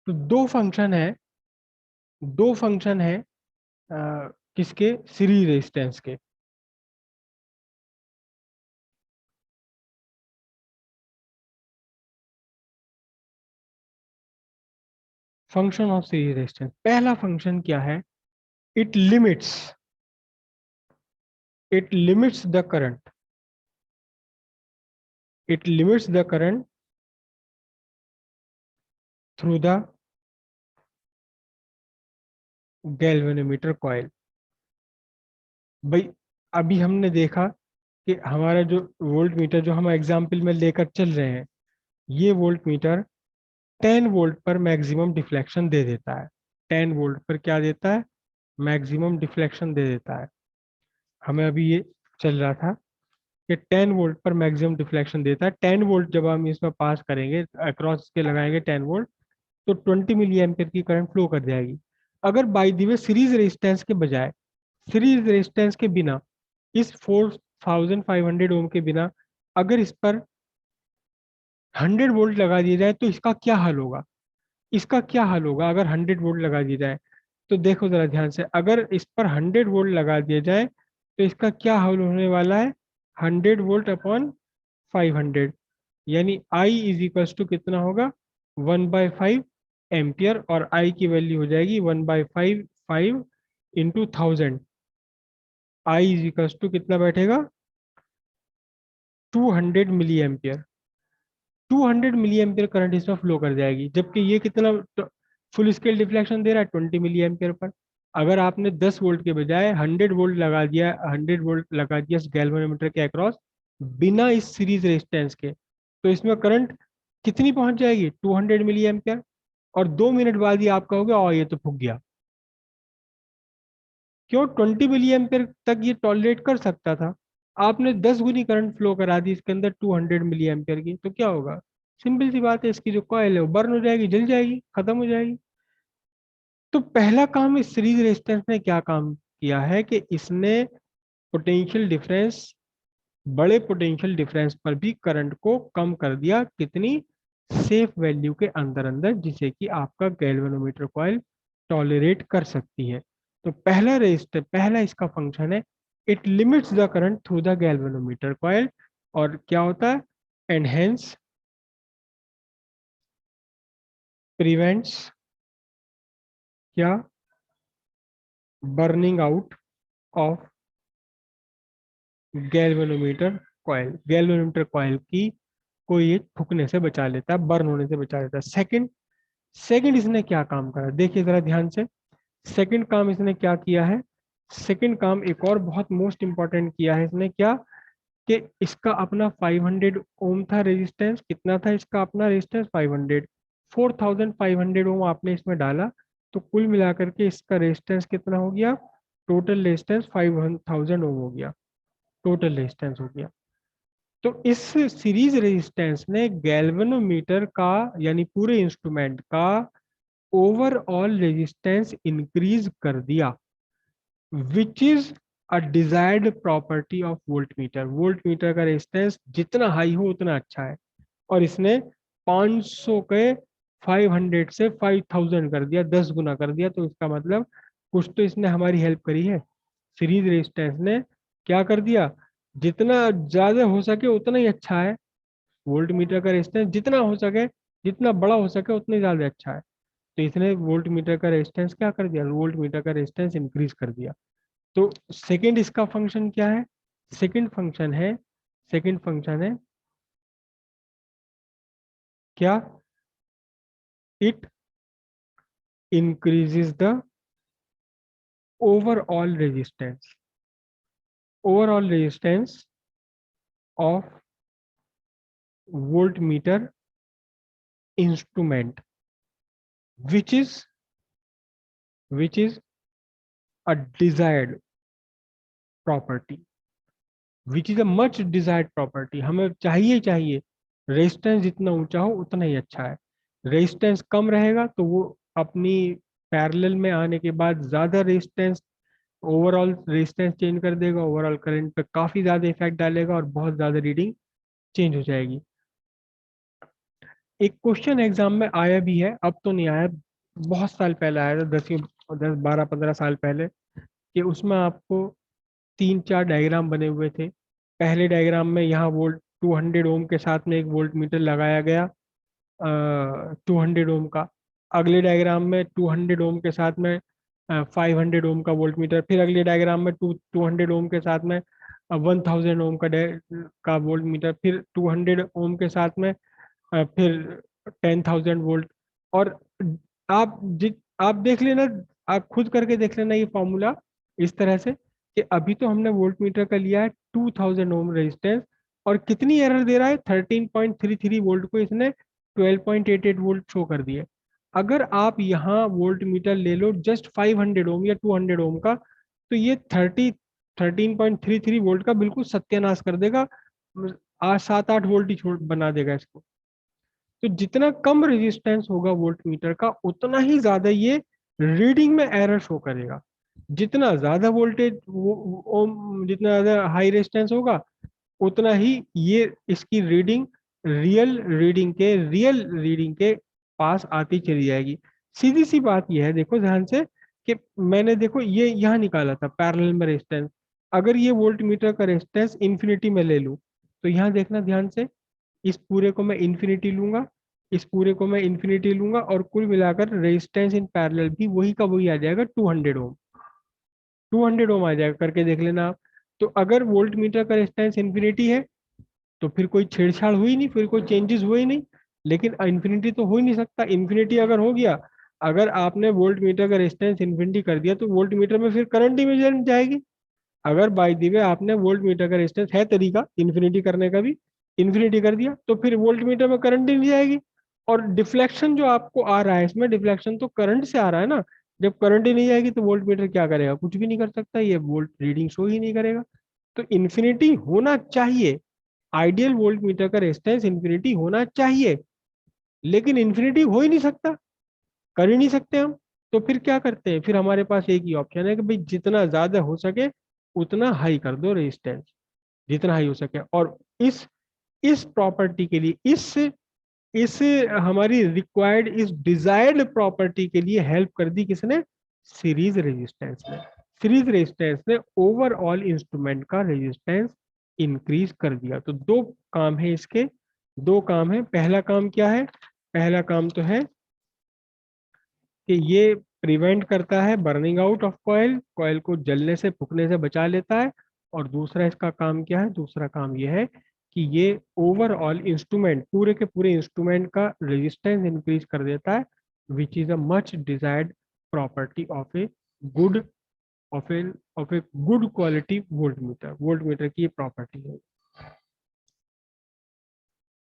तो दो फंक्शन है किसके, सीरीज रेजिस्टेंस के। फंक्शन ऑफ सीरीज रेजिस्टेंस, पहला फंक्शन क्या है, it limits it limits the current it limits the current through the galvanometer coil. भाई अभी हमने देखा कि हमारा जो वोल्ट मीटर जो हम एग्जाम्पल में लेकर चल रहे हैं, ये वोल्ट मीटर 10 वोल्ट पर मैक्सिमम डिफ्लेक्शन दे देता है। 10 वोल्ट पर क्या देता है, मैक्सिमम डिफ्लेक्शन दे देता है। हमें अभी ये चल रहा था कि 10 वोल्ट पर मैक्सिमम डिफ्लेक्शन देता है। 10 वोल्ट जब हम इसमें पास करेंगे, अक्रॉस इसके लगाएंगे 10 वोल्ट, तो 20 मिली एम्पियर की करंट फ्लो कर जाएगी। अगर by the way series resistance के बजाय, सीरीज रेजिस्टेंस के बिना, इस 4500 ओम के बिना अगर इस पर 100 वोल्ट लगा दिया जाए तो इसका क्या हाल होगा। इसका क्या हाल होगा अगर 100 वोल्ट लगा दिया जाए। तो देखो जरा ध्यान से, अगर इस पर 100 वोल्ट लगा दिया जाए तो इसका क्या हाल होने वाला है, 100 वोल्ट अपॉन 500, यानी आई इज इक्वल्स टू कितना होगा, 1/5 एम्पियर, और आई की वैल्यू हो जाएगी 1/5, 5 into 1000। I is equals to कितना बैठेगा, 200 milli ampere. 200 milli ampere current इसमें फ्लो कर जाएगी, जबकि ये कितना फुल स्केल डिफ्लेक्शन दे रहा है, 20 मिली एम्पियर पर। अगर आपने 10 वोल्ट के बजाय 100 वोल्ट लगा दिया, 100 वोल्ट लगा दिया इस गैल्वेनोमीटर के अक्रॉस, बिना इस सीरीज रेजिस्टेंस के, तो इसमें करंट कितनी पहुंच जाएगी, 200 मिली एम्पियर। और 2 मिनट बाद ही आप कहोगे और ये तो फूक गया। क्यों, 20 मिली एम्पियर तक ये टॉलरेट कर सकता था, आपने 10 गुनी करंट फ्लो करा दी इसके अंदर 200 मिली एम्पियर की, तो क्या होगा, सिंपल सी बात है, इसकी जो कॉइल है वो बर्न हो जाएगी, जल जाएगी, खत्म हो जाएगी। तो पहला काम इस सीरीज रेजिस्टेंस ने क्या काम किया है कि इसने पोटेंशियल डिफरेंस, बड़े पोटेंशियल डिफरेंस पर भी करंट को कम कर दिया, कितनी, सेफ वैल्यू के अंदर अंदर, जिसे कि आपका गैल्वेनोमीटर कॉइल टॉलरेट कर सकती है। तो पहला रेजिस्टर, पहला इसका फंक्शन है, it limits the current through the galvanometer coil. और क्या होता है, एनहेंस प्रिवेंट्स क्या, burning out of galvanometer coil. Galvanometer coil की को ये फूकने से बचा लेता है, बर्न होने से बचा लेता है। सेकंड, सेकंड इसने क्या काम करा, देखिए जरा ध्यान से। सेकंड काम इसने क्या किया है, सेकंड काम एक और बहुत मोस्ट इंपॉर्टेंट किया है इसने, क्या कि इसका अपना 500 ओम था रेजिस्टेंस, कितना था इसका अपना रेजिस्टेंस, 500, 4500 ओम आपने इसमें डाला, तो कुल मिलाकर के इसका रेजिस्टेंस कितना हो गया, टोटल रेजिस्टेंस 5000 ओम हो गया, टोटल रेजिस्टेंस हो गया। तो इस सीरीज रेजिस्टेंस ने गैल्वेनोमीटर का, यानी पूरे इंस्ट्रूमेंट का ओवरऑल रेजिस्टेंस इंक्रीज कर दिया, which is a desired property of volt meter. Volt meter का रेजिस्टेंस जितना हाई हो उतना अच्छा है, और इसने 500 के 500 से 5000 कर दिया, 10 गुना कर दिया। तो इसका मतलब कुछ तो इसने हमारी हेल्प करी है। सीरीज रेजिस्टेंस ने क्या कर दिया, जितना ज्यादा हो सके उतना ही अच्छा है। वोल्ट मीटर का रेजिस्टेंस जितना हो सके, जितना बड़ा हो सके उतना ही ज्यादा अच्छा है। तो इसने वोल्ट मीटर का रेजिस्टेंस क्या कर दिया, वोल्ट मीटर का रेजिस्टेंस इंक्रीज कर दिया। तो सेकंड इसका फंक्शन क्या है, सेकंड फंक्शन है, सेकंड फंक्शन है क्या, it increases the overall resistance, overall resistance of volt meter instrument, which is which is a desired property, which is a much desired property। हमें चाहिए चाहिए रेजिस्टेंस जितना ऊंचा हो उतना ही अच्छा है। रेजिस्टेंस कम रहेगा तो वो अपनी पैरेलल में आने के बाद ज्यादा रेजिस्टेंस, ओवरऑल रेजिस्टेंस चेंज कर देगा, ओवरऑल करंट पे काफी ज्यादा इफेक्ट डालेगा और बहुत ज्यादा रीडिंग चेंज हो जाएगी। एक क्वेश्चन एग्जाम में आया भी है, अब तो नहीं आया, बहुत साल पहले आया था, 10 12 15 साल पहले, कि उसमें आपको 3 4 डायग्राम बने हुए थे। पहले डायग्राम में यहाँ वोल्ट 200 ओम के साथ में एक वोल्ट मीटर लगाया गया, 200 ओम का। अगले डायग्राम में 200 ओम के साथ में 500 ओम का वोल्ट मीटर, फिर अगले डायग्राम में 200 ओम के साथ में 1000 ओम का वोल्ट मीटर, फिर 200 ओम के साथ में फिर 10,000 वोल्ट। और आप देख लेना, आप खुद करके देख लेना ये फॉर्मूला इस तरह से, कि अभी तो हमने वोल्ट मीटर का लिया है 2000 ओम रेजिस्टेंस, और कितनी एरर दे रहा है, 13.33 वोल्ट को इसने 12.88 वोल्ट शो कर दिए। अगर आप यहाँ वोल्ट मीटर ले लो जस्ट 500 ओम या 200 ओम का, तो ये 13.33 वोल्ट का बिल्कुल सत्यानाश कर देगा, आज 7 8 वोल्ट ही छोड़ बना देगा इसको। तो जितना कम रेजिस्टेंस होगा वोल्ट मीटर का, उतना ही ज्यादा ये रीडिंग में एरर शो करेगा। जितना ज्यादा वोल्टेज ओम, जितना ज्यादा हाई रेजिस्टेंस होगा, उतना ही ये इसकी रीडिंग रियल रीडिंग के पास आती चली जाएगी। सीधी सी बात यह है, देखो ध्यान से, कि मैंने देखो ये यहाँ निकाला था पैरेलल में रेजिस्टेंस। अगर ये वोल्ट मीटर का रेजिस्टेंस इंफिनिटी में ले लूं, तो यहाँ देखना ध्यान से, इस पूरे को मैं इंफिनिटी लूंगा, इस पूरे को मैं इंफिनिटी लूंगा, और कुल मिलाकर रेजिस्टेंस इन पैरेलल भी वही का वही आ जाएगा, 200 ओम। 200 ओम आ जाएगा, करके देख लेना आप। तो अगर वोल्ट मीटर का रेजिस्टेंस इंफिनिटी है, तो फिर कोई छेड़छाड़ हुई नहीं, फिर कोई चेंजेस हुए नहीं। लेकिन इन्फिनिटी तो हो ही नहीं सकता। इन्फिनिटी अगर हो गया, अगर आपने वोल्ट मीटर का रेजिस्टेंस इन्फिनिटी कर दिया, तो वोल्ट मीटर में फिर करंट ही मेजर जाएगी। अगर बाय द वे आपने वोल्ट मीटर का रेजिस्टेंस, है तरीका इन्फिनिटी करने का भी, इन्फिनिटी कर दिया, तो फिर वोल्ट मीटर में करंट ही नहीं जाएगी। और डिफ्लेक्शन जो आपको आ रहा है इसमें, डिफ्लेक्शन तो करंट से आ रहा है ना। जब करंट ही नहीं जाएगी तो वोल्ट मीटर क्या करेगा, कुछ भी नहीं कर सकता, ये वोल्ट रीडिंग शो ही नहीं करेगा। तो इन्फिनिटी होना चाहिए, आइडियल वोल्ट मीटर का रेजिस्टेंस इन्फिनिटी होना चाहिए, लेकिन इन्फिनिटी हो ही नहीं सकता, कर ही नहीं सकते हम। तो फिर क्या करते हैं, फिर हमारे पास एक ही ऑप्शन है कि भाई जितना ज्यादा हो सके उतना हाई कर दो रेजिस्टेंस, जितना हाई हो सके। और इस प्रॉपर्टी के लिए, इस हमारी रिक्वायर्ड, इस डिजायर्ड प्रॉपर्टी के लिए हेल्प कर दी किसने, सीरीज रेजिस्टेंस ने। सीरीज रेजिस्टेंस ने ओवरऑल इंस्ट्रूमेंट का रेजिस्टेंस इंक्रीज कर दिया। तो दो काम है इसके, दो काम है। पहला काम क्या है, पहला काम तो है कि ये प्रिवेंट करता है burning out of coil, coil को जलने से, फूकने से बचा लेता है। और दूसरा इसका काम क्या है, दूसरा काम ये है कि ये ओवरऑल इंस्ट्रूमेंट, पूरे के पूरे इंस्ट्रूमेंट का रेजिस्टेंस इंक्रीज कर देता है, which is a much desired property of a good, of a good quality volt meter. Volt meter की ये प्रॉपर्टी है।